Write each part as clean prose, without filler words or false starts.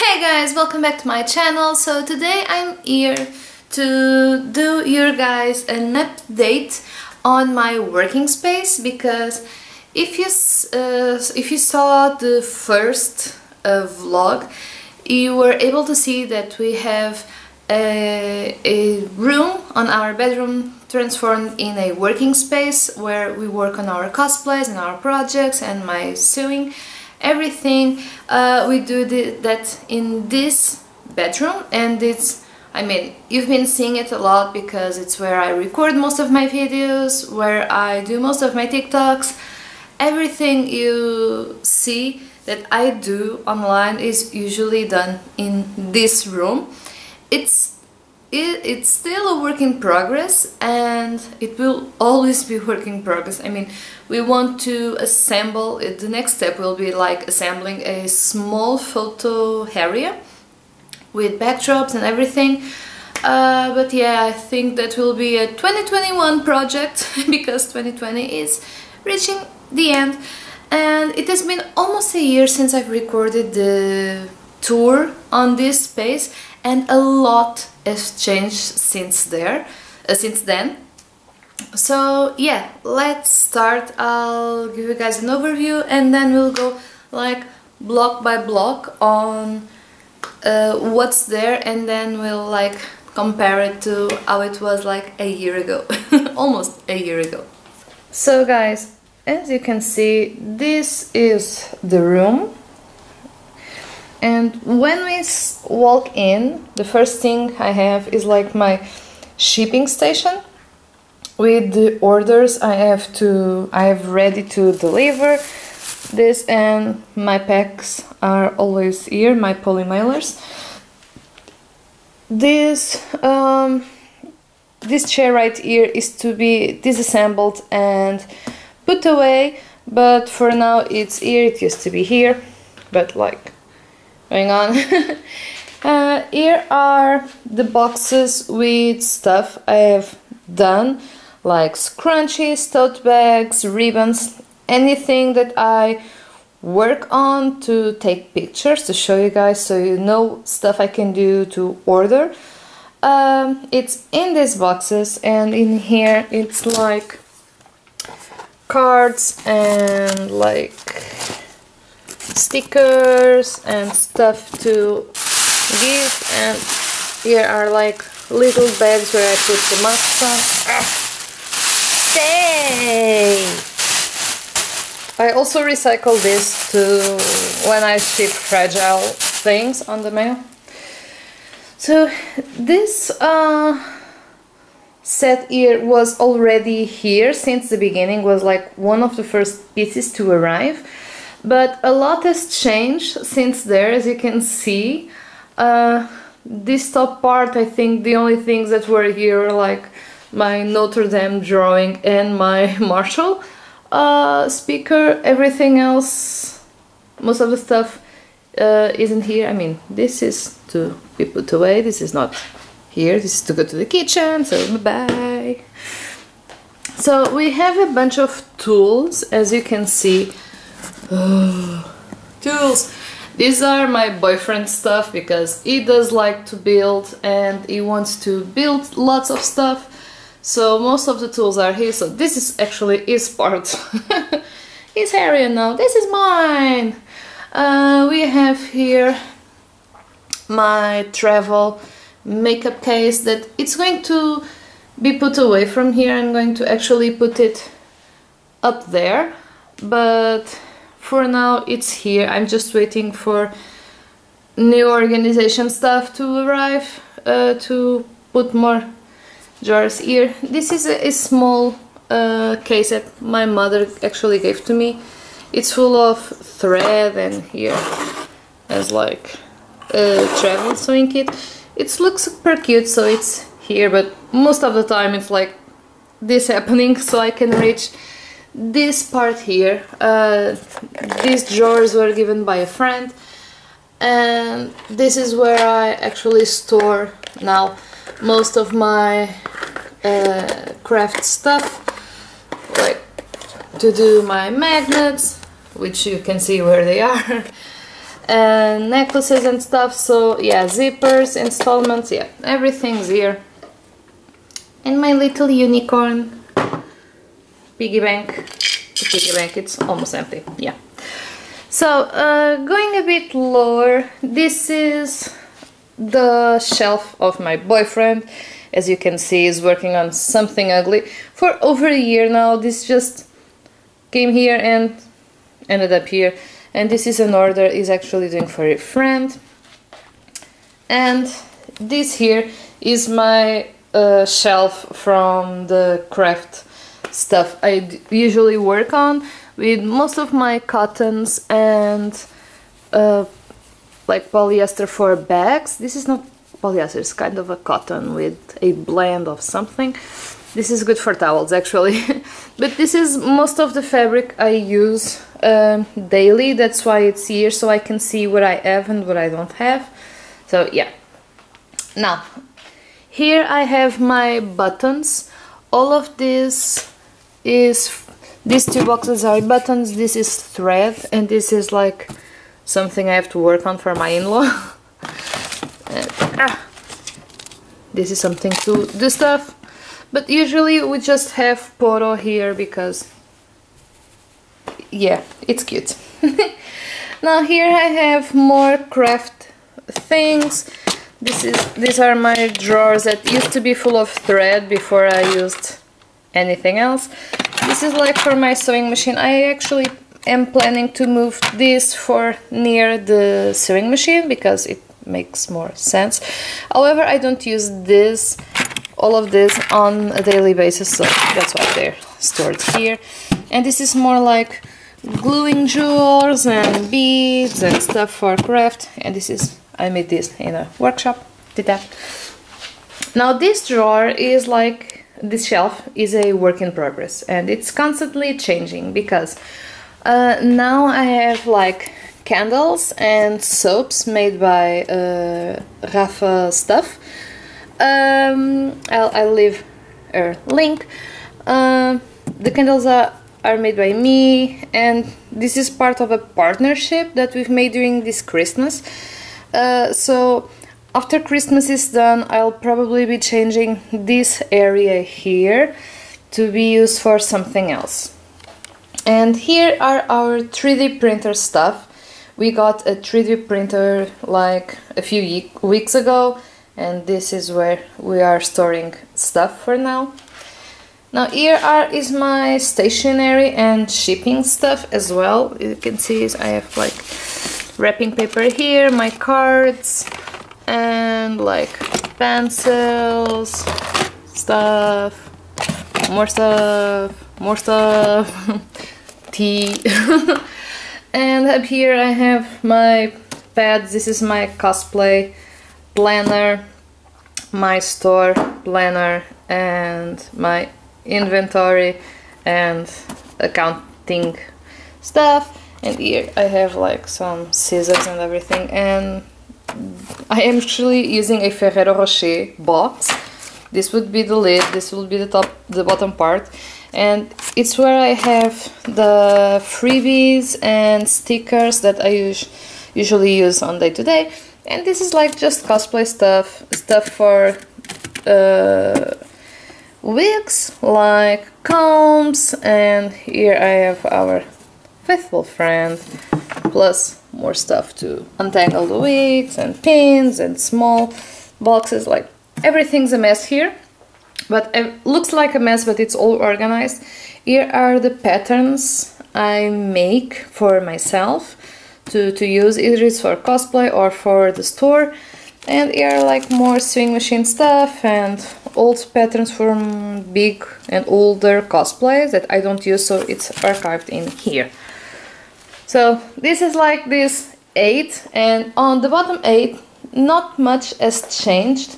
Hey guys, welcome back to my channel. So today I'm here to do your guys an update on my working space, because if you saw the first vlog, you were able to see that we have a room on our bedroom transformed in a working space where we work on our cosplays and our projects and my sewing. Everything we do that in this bedroom, and you've been seeing it a lot because it's where I record most of my videos, where I do most of my TikToks. Everything you see that I do online is usually done in this room. It's still a work in progress, and it will always be work in progress. We want to assemble it. The next step will be like assembling a small photo area with backdrops and everything. But yeah, I think that will be a 2021 project because 2020 is reaching the end, and it has been almost a year since I've recorded the tour on this space, and a lot has changed since then. So yeah, let's start. I'll give you guys an overview, and then we'll go like block by block on what's there, and then we'll like compare it to how it was like a year ago. Almost a year ago. So guys, as you can see, this is the room. And when we walk in, the first thing I have is like my shipping station with the orders I have ready to deliver this, and my packs are always here, my poly mailers. This chair right here is to be disassembled and put away, but for now it's here. It used to be here, but like going on. Here are the boxes with stuff I have done, like scrunchies, tote bags, ribbons, anything that I work on to take pictures to show you guys, so you know stuff I can do to order. It's in these boxes, and in here it's like cards and like stickers and stuff to give, and here are like little bags where I put the masks on. Stay! I also recycle this to when I ship fragile things on the mail. So this set here was already here since the beginning, was like one of the first pieces to arrive. But a lot has changed since there, as you can see. This top part, I think the only things that were here are like my Notre Dame drawing and my Marshall speaker. Everything else, most of the stuff isn't here. This is to be put away, this is not here, this is to go to the kitchen, so bye-bye. So we have a bunch of tools, as you can see. Tools! These are my boyfriend's stuff, because he does like to build and he wants to build lots of stuff, so most of the tools are his. So this is actually his part. He's hairy now, this is mine! We have here my travel makeup case that it's going to be put away from here. I'm going to actually put it up there, but for now it's here. I'm just waiting for new organization stuff to arrive to put more jars here. This is a small case that my mother actually gave to me. It's full of thread, and here has like a travel sewing kit. It looks super cute, so it's here, but most of the time it's like this happening, so I can reach this part here. These drawers were given by a friend, and this is where I actually store now most of my craft stuff, like to do my magnets, which you can see where they are, necklaces and stuff. So yeah, zippers, installments, yeah, everything's here. And my little unicorn piggy bank. The piggy bank, it's almost empty, yeah. So going a bit lower, this is the shelf of my boyfriend. As you can see, he's working on something ugly for over a year now. This just came here and ended up here. And this is an order he's actually doing for a friend. And this here is my shelf from the craft stuff I usually work on, with most of my cottons and like polyester for bags. This is not polyester, it's kind of a cotton with a blend of something. This is good for towels actually. But this is most of the fabric I use daily. That's why it's here, so I can see what I have and what I don't have. So yeah. Now here I have my buttons. All of this is, these two boxes are buttons, this is thread, and this is like something I have to work on for my in-law. This is something to do stuff, but usually we just have poro here because yeah, it's cute. Now here I have more craft things. These are my drawers that used to be full of thread before I used anything else. This is like for my sewing machine. I actually am planning to move this for near the sewing machine because it makes more sense. However, I don't use this, all of this on a daily basis, so that's why they're stored here. And this is more like gluing jewels and beads and stuff for craft. And this is, I made this in a workshop, did that. Now this drawer is like, this shelf is a work in progress, and it's constantly changing because now I have like candles and soaps made by Rafa stuff. I'll leave a link. The candles are made by me, and this is part of a partnership that we've made during this Christmas. So after Christmas is done, I'll probably be changing this area here to be used for something else. And here are our 3D printer stuff. We got a 3D printer like a few weeks ago, and this is where we are storing stuff for now. Now here is my stationery and shipping stuff as well. You can see I have like wrapping paper here, my cards, and like pencils, stuff, more stuff, more stuff, tea. And up here I have my pads. This is my cosplay planner, my store planner, and my inventory and accounting stuff. And here I have like some scissors and everything, and I am actually using a Ferrero Rocher box. This would be the lid, this will be the bottom part, and it's where I have the freebies and stickers that I usually use on day to day. And this is like just cosplay stuff for wigs, like combs, and here I have our faithful friend, plus more stuff to untangle the wigs and pins and small boxes. Like everything's a mess here, but it looks like a mess, but it's all organized. Here are the patterns I make for myself to use, either it's for cosplay or for the store. And here are like more sewing machine stuff and old patterns from big and older cosplays that I don't use, so it's archived in here. So this is like this 8, and on the bottom 8 not much has changed.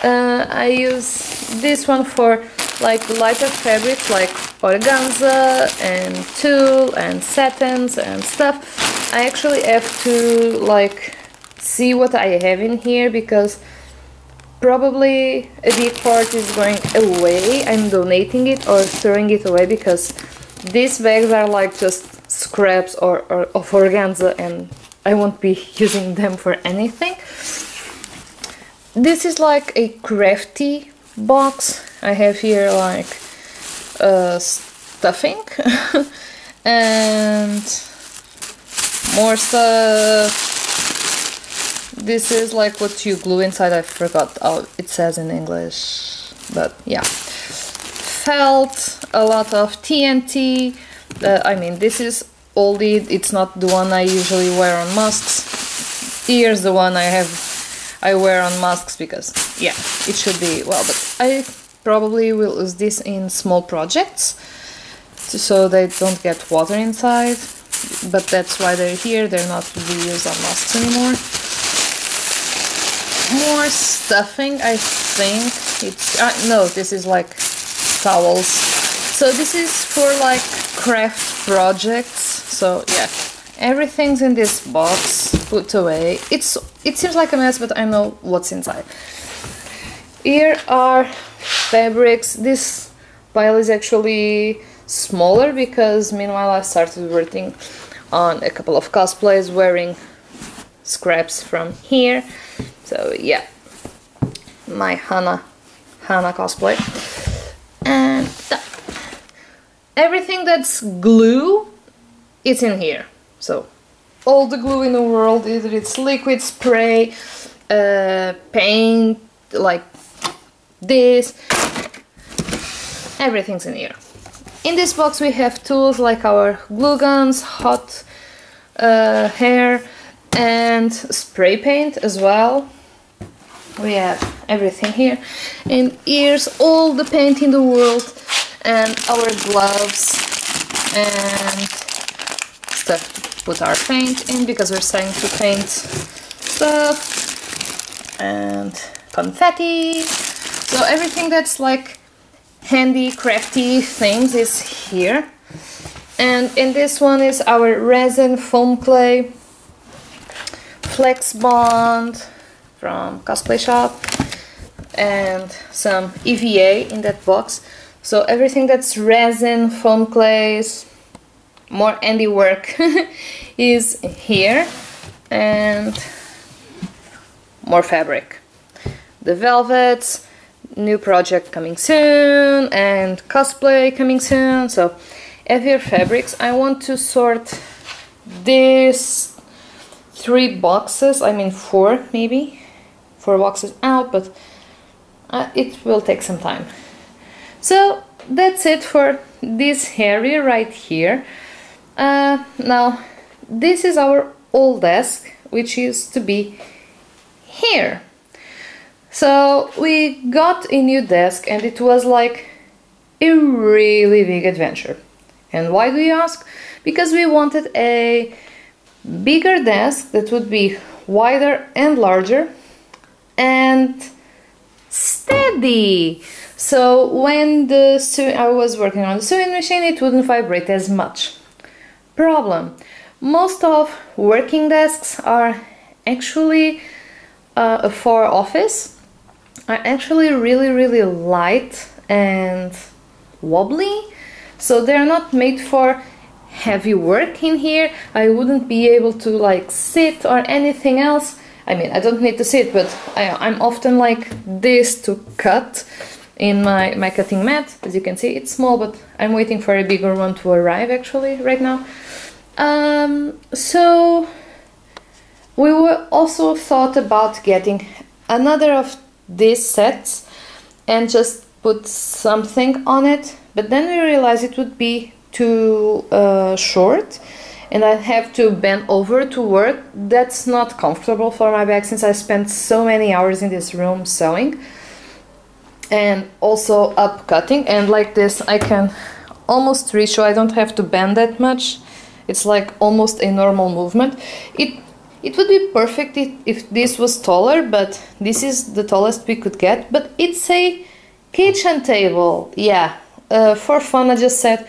I use this one for like lighter fabrics like organza and tulle and satins and stuff. I actually have to like see what I have in here because probably a big part is going away. I'm donating it or throwing it away because these bags are like just scraps or of organza, and I won't be using them for anything. This is like a crafty box. I have here like stuffing and more stuff. This is like what you glue inside. I forgot how it says in English, but yeah. Felt, a lot of TNT. I mean, this is oldie. It's not the one I usually wear on masks. Here's the one I wear on masks because, yeah, it should be well. But I probably will use this in small projects so they don't get water inside. But that's why they're here. They're not to be used on masks anymore. More stuffing, I think it's no, this is like towels. So this is for like craft projects. So yeah, everything's in this box put away. It seems like a mess, but I know what's inside. Here are fabrics. This pile is actually smaller because meanwhile I started working on a couple of cosplays wearing scraps from here. So yeah, my Hana cosplay. And everything that's glue is in here. So all the glue in the world, either it's liquid, spray, paint, like this, everything's in here. In this box we have tools like our glue guns, hot hair, and spray paint as well. We have everything here, and here's all the paint in the world, and our gloves and stuff to put our paint in because we're starting to paint stuff, and confetti. So everything that's like handy crafty things is here. And in this one is our resin foam clay, Flex Bond from Cosplay Shop, and some EVA in that box. So everything that's resin, foam clays, more handiwork is here, and more fabric. The velvets, new project coming soon, and cosplay coming soon. So heavier fabrics. I want to sort these 3 boxes, I mean 4 maybe, 4 boxes out, but it will take some time. So that's it for this area right here. Now this is our old desk, which used to be here. So we got a new desk and it was like a really big adventure. And why do you ask? Because we wanted a bigger desk that would be wider and larger and steady. So when I was working on the sewing machine, it wouldn't vibrate as much. Problem: most of working desks are actually for office are actually really light and wobbly, so they're not made for heavy work in here. I wouldn't be able to like sit or anything else. I mean, I don't need to sit, but I'm often like this to cut in my cutting mat. As you can see, it's small, but I'm waiting for a bigger one to arrive actually right now. So we were also thought about getting another of these sets and just put something on it, but then we realized it would be too short and I'd have to bend over to work. That's not comfortable for my back since I spent so many hours in this room sewing and also up cutting, and like this I can almost reach, so I don't have to bend that much. It's like almost a normal movement. It would be perfect if this was taller, but this is the tallest we could get. But it's a kitchen table. Yeah, for fun I just said,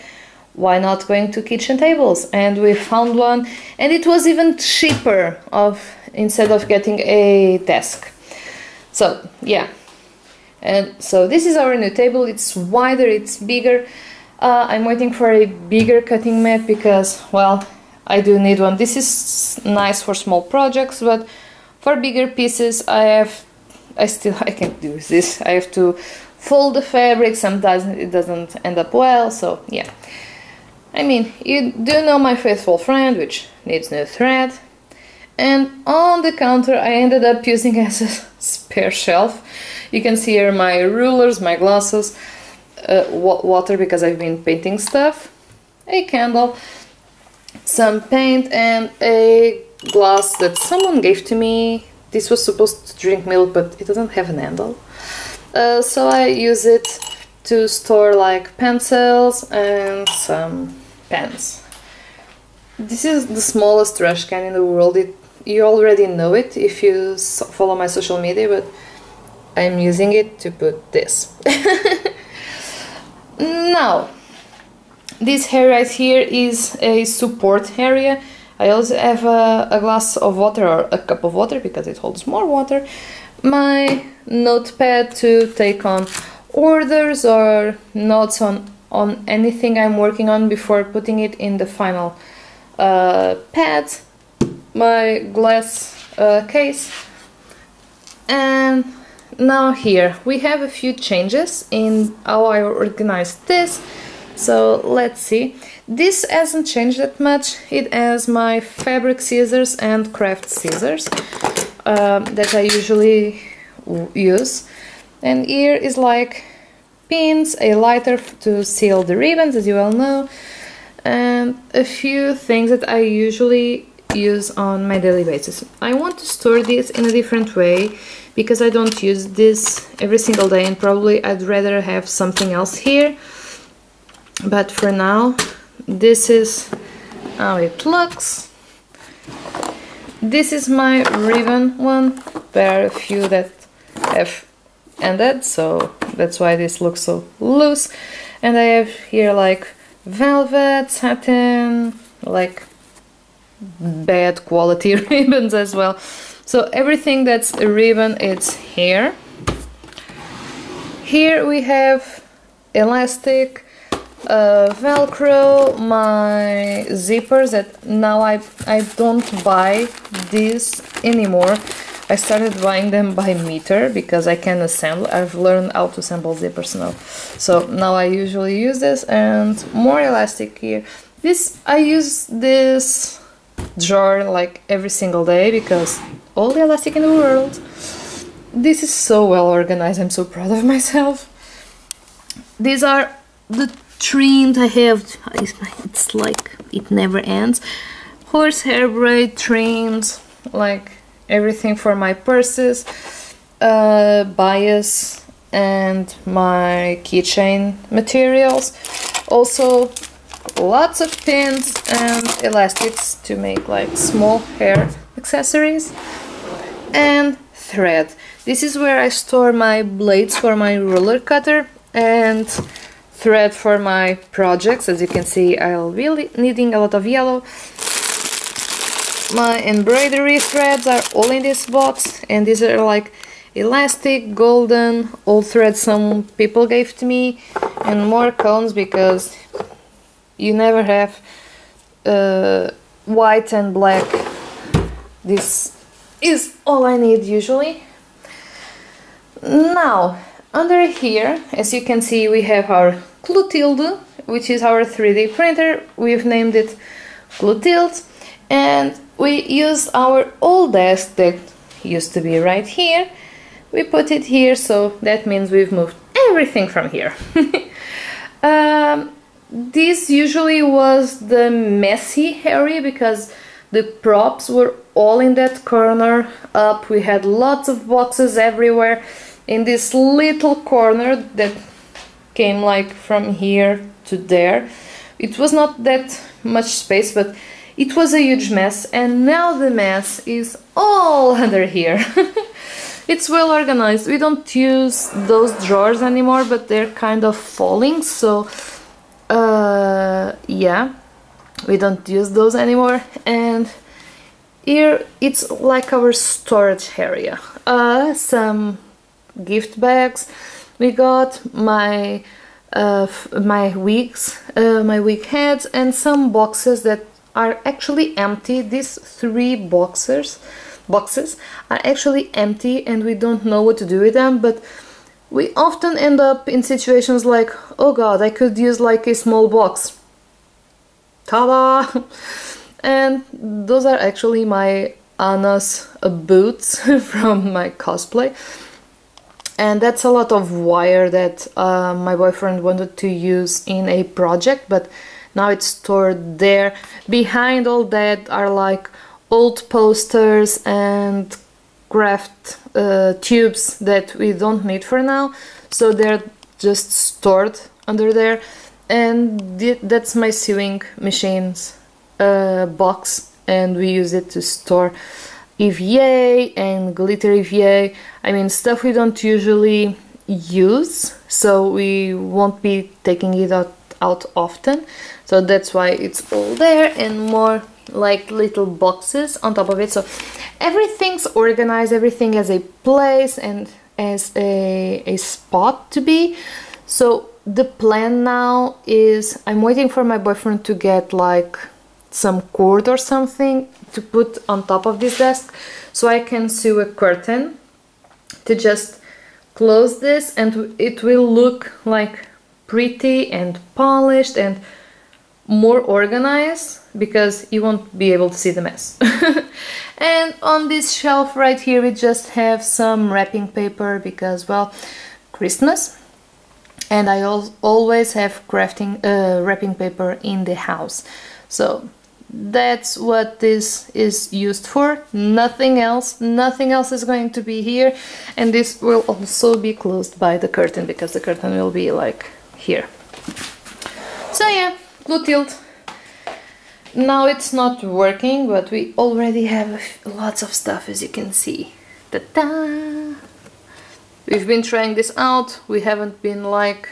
why not going to kitchen tables? And we found one, and it was even cheaper instead of getting a desk. So yeah, and so this is our new table. It's wider, it's bigger. I'm waiting for a bigger cutting mat because, well, I do need one. This is nice for small projects, but for bigger pieces I can't do this. I have to fold the fabric, sometimes it doesn't end up well, so yeah. I mean, you do know my faithful friend, which needs no thread. And on the counter I ended up using as a spare shelf. You can see here my rulers, my glasses, water because I've been painting stuff, a candle, some paint, and a glass that someone gave to me. This was supposed to drink milk, but it doesn't have an handle. So I use it to store like pencils and some pens. This is the smallest trash can in the world. You already know it if you follow my social media, but I'm using it to put this. Now, this area right here is a support area. I also have a glass of water or a cup of water because it holds more water. My notepad to take on orders or notes on anything I'm working on before putting it in the final pad. My glass case. And now here we have a few changes in how I organized this. So let's see. This hasn't changed that much. It has my fabric scissors and craft scissors that I usually use. And here is like pins, a lighter to seal the ribbons, as you all know, and a few things that I usually use on my daily basis. I want to store this in a different way because I don't use this every single day, and probably I'd rather have something else here. But for now, this is how it looks. This is my ribbon one. There are a few that have ended, so that's why this looks so loose. And I have here like velvet, satin, like bad quality ribbons as well. So everything that's a ribbon, it's here. Here we have elastic, Velcro, my zippers that now I don't buy these anymore. I started buying them by meter because I can assemble. I've learned how to assemble zippers now. So now I usually use this, and more elastic here. I use this drawer like every single day because all the elastic in the world. This is so well organized. I'm so proud of myself. These are the trims I have. It's like it never ends. Horsehair braid trims, like everything for my purses, bias, and my keychain materials. Also lots of pins and elastics to make like small hair accessories, and thread. This is where I store my blades for my ruler cutter and thread for my projects. As you can see, I'll be needing a lot of yellow. My embroidery threads are all in this box, and these are like elastic, golden, old threads some people gave to me, and more cones because you never have white and black. This is all I need usually. Now, under here, as you can see, we have our Clotilde, which is our 3D printer. We've named it Clotilde, and we use our old desk that used to be right here. We put it here, so that means we've moved everything from here. This usually was the messy area because the props were all in that corner up. We had lots of boxes everywhere. In this little corner that came like from here to there. It was not that much space, but it was a huge mess, and now the mess is all under here. It's well organized. We don't use those drawers anymore, but they're kind of falling, so yeah, we don't use those anymore. And here it's like our storage area. Some gift bags. We got my wigs, my wig heads, and some boxes that are actually empty. These three boxes are actually empty and we don't know what to do with them, but we often end up in situations like, oh god, I could use like a small box. Ta-da! And those are actually my Anna's boots from my cosplay. And that's a lot of wire that my boyfriend wanted to use in a project, but now it's stored there. Behind all that are like old posters and craft tubes that we don't need for now, so they're just stored under there. And that's my sewing machine's box, and we use it to store EVA and glitter EVA. I mean, stuff we don't usually use, so we won't be taking it out often, so that's why it's all there, and more like little boxes on top of it, so everything's organized, everything has a place and has a spot to be. So the plan now is I'm waiting for my boyfriend to get like some cord or something to put on top of this desk, so I can sew a curtain to just close this, and it will look like pretty and polished and more organized, because you won't be able to see the mess. And on this shelf right here we just have some wrapping paper, because, well, Christmas, and I always have wrapping paper in the house, so that's what this is used for. Nothing else is going to be here, and this will also be closed by the curtain, because the curtain will be like here. So yeah, glue tilt. Now it's not working, but we already have lots of stuff, as you can see. Ta-da! We've been trying this out. We haven't been like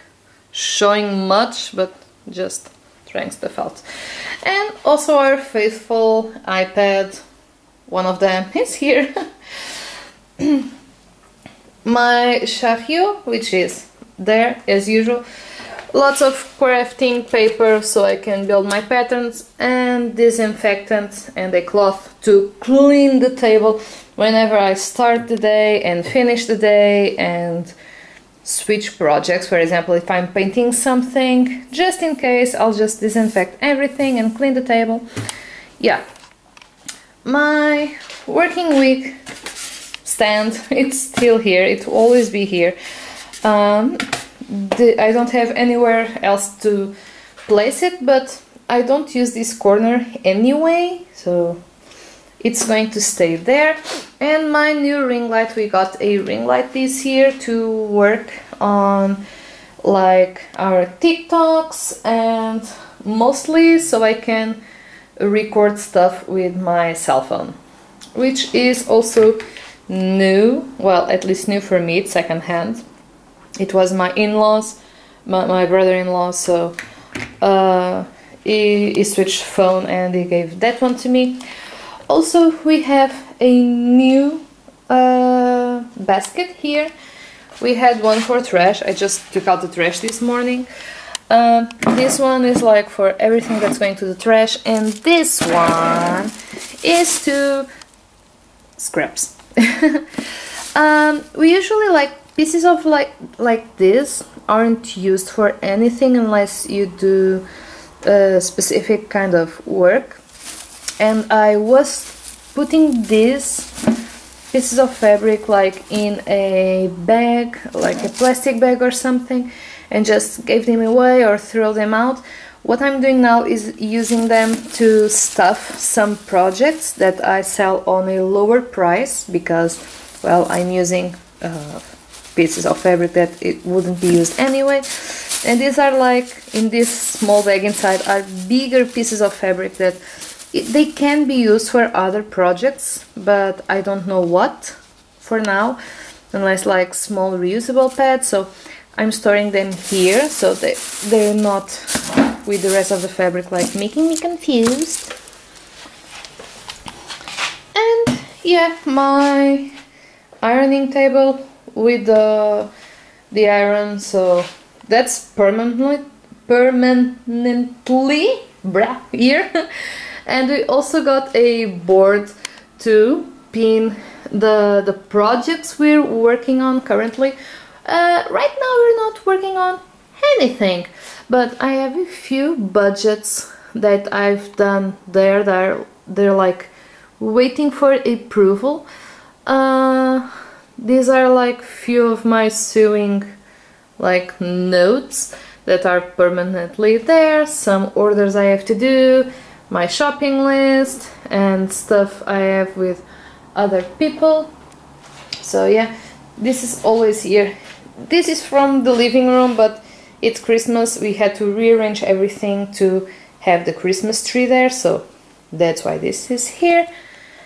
showing much, but just trying stuff out. And also our faithful iPad, one of them is here. My chariot, which is there as usual. Lots of crafting paper so I can build my patterns, and disinfectant and a cloth to clean the table whenever I start the day and finish the day and switch projects. For example, if I'm painting something, just in case, I'll just disinfect everything and clean the table. Yeah, my working week stand, it's still here, it will always be here. I don't have anywhere else to place it, but I don't use this corner anyway, so it's going to stay there. And my new ring light, we got a ring light this year to work on like our TikToks, and mostly so I can record stuff with my cell phone, which is also new, well, at least new for me, it's second-hand. It was my in-laws, my brother-in-law, so he switched phone and he gave that one to me. Also, we have a new basket here. We had one for trash. I just took out the trash this morning. This one is like for everything that's going to the trash, and this one is to scraps. We usually like pieces of like this aren't used for anything unless you do a specific kind of work, and I was putting these pieces of fabric like in a bag, like a plastic bag or something, and just gave them away or throw them out. What I'm doing now is using them to stuff some projects that I sell on a lower price, because, well, I'm using pieces of fabric that it wouldn't be used anyway, and these are like, in this small bag inside are bigger pieces of fabric that they can be used for other projects, but I don't know what for now, unless like small reusable pads, so I'm storing them here so they're not with the rest of the fabric like making me confused. And yeah, my ironing table with the iron, so that's permanently here. And we also got a board to pin the projects we're working on currently. Right now we're not working on anything, but I have a few budgets that I've done there that they're like waiting for approval. These are like few of my sewing like notes that are permanently there, some orders I have to do, my shopping list, and stuff I have with other people. So yeah, this is always here. This is from the living room, but it's Christmas. We had to rearrange everything to have the Christmas tree there, so that's why this is here.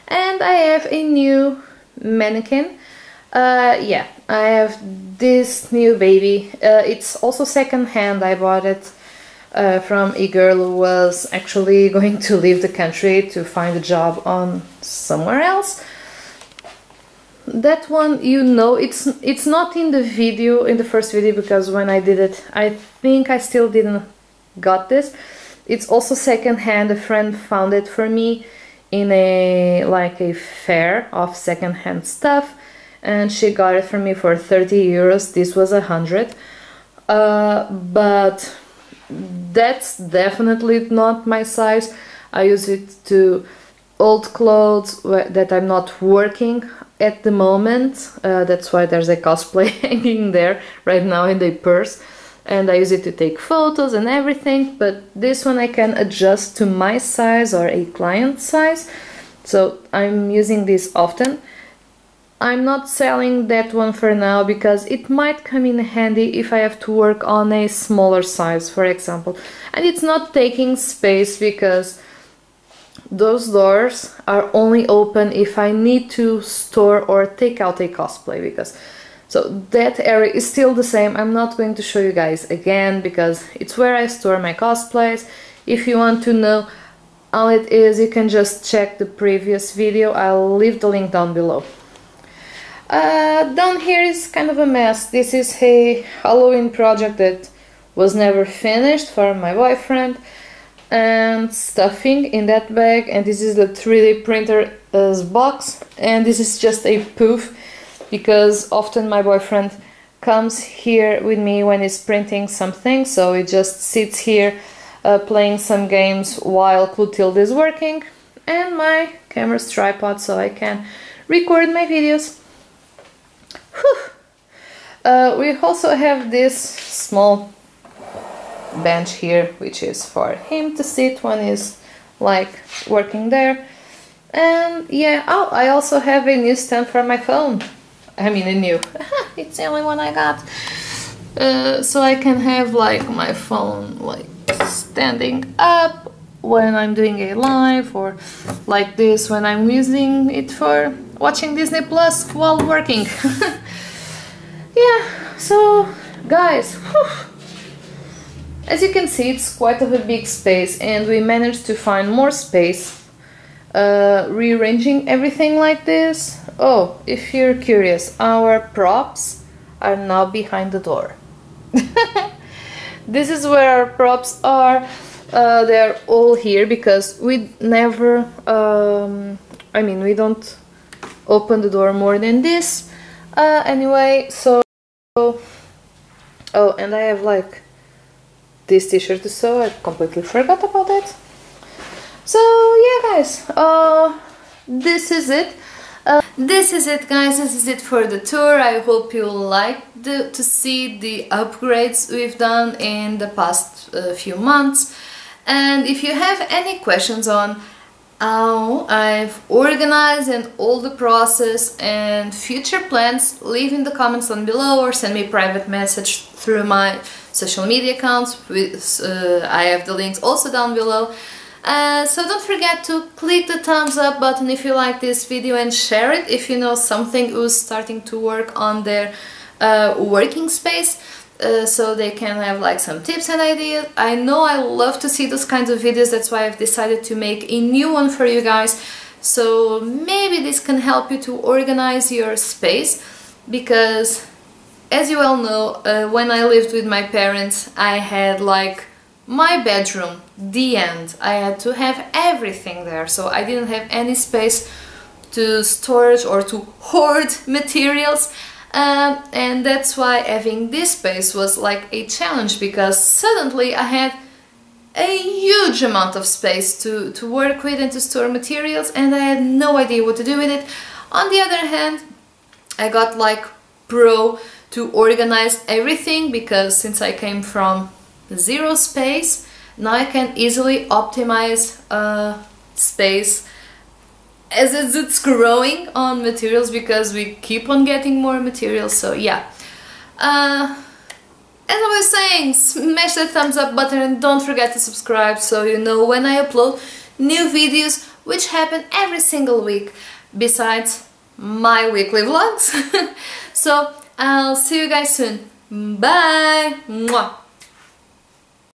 And I have a new mannequin. Yeah, I have this new baby. It's also second hand. I bought it from a girl who was actually going to leave the country to find a job on somewhere else. That one, you know, it's not in the video, in the first video, because when I did it, I think I still didn't got this. It's also second hand. A friend found it for me in a fair of second hand stuff, and she got it for me for 30 euros. This was 100, but that's definitely not my size. I use it to old clothes that I'm not working at the moment. That's why there's a cosplay hanging there right now in the purse, and I use it to take photos and everything. But this one I can adjust to my size or a client size, so I'm using this often. I'm not selling that one for now because it might come in handy if I have to work on a smaller size, for example. And it's not taking space because those doors are only open if I need to store or take out a cosplay, because so that area is still the same. I'm not going to show you guys again because it's where I store my cosplays. If you want to know how it is, you can just check the previous video. I'll leave the link down below. Down here is kind of a mess. This is a Halloween project that was never finished for my boyfriend, and stuffing in that bag, and this is the 3D printer box, and this is just a poof because often my boyfriend comes here with me when he's printing something, so he just sits here playing some games while Clotilde is working, and my camera's tripod so I can record my videos. We also have this small bench here, which is for him to sit when he's like working there. And yeah, oh, I also have a new stand for my phone. I mean, a new. It's the only one I got. So I can have like my phone like standing up when I'm doing a live, or like this when I'm using it for watching Disney Plus while working. Yeah, so guys, whew, as you can see, it's quite of a big space, and we managed to find more space rearranging everything like this. Oh, if you're curious, our props are now behind the door. This is where our props are. They're all here because we never, I mean, we don't open the door more than this. Anyway, so, oh, and I have like this t-shirt to sew. I completely forgot about it. So yeah, guys, this is it. This is it, guys. This is it for the tour. I hope you like to see the upgrades we've done in the past few months. And if you have any questions on how I've organized and all the process and future plans, leave in the comments down below or send me a private message through my social media accounts. I have the links also down below. So don't forget to click the thumbs up button if you like this video, and share it if you know something who's starting to work on their working space, so they can have like some tips and ideas. I know I love to see those kinds of videos, that's why I've decided to make a new one for you guys. So maybe this can help you to organize your space, because as you all know, when I lived with my parents I had like my bedroom, the end. I had to have everything there, so I didn't have any space to storage or to hoard materials, and that's why having this space was like a challenge, because suddenly I had a huge amount of space to work with and to store materials, and I had no idea what to do with it. On the other hand, I got like pro to organize everything, because since I came from zero space, now I can easily optimize space as it's growing on materials, because we keep on getting more materials. So yeah, as I was saying, smash that thumbs up button and don't forget to subscribe so you know when I upload new videos, which happen every single week besides my weekly vlogs. So I'll see you guys soon. Bye! Mwah.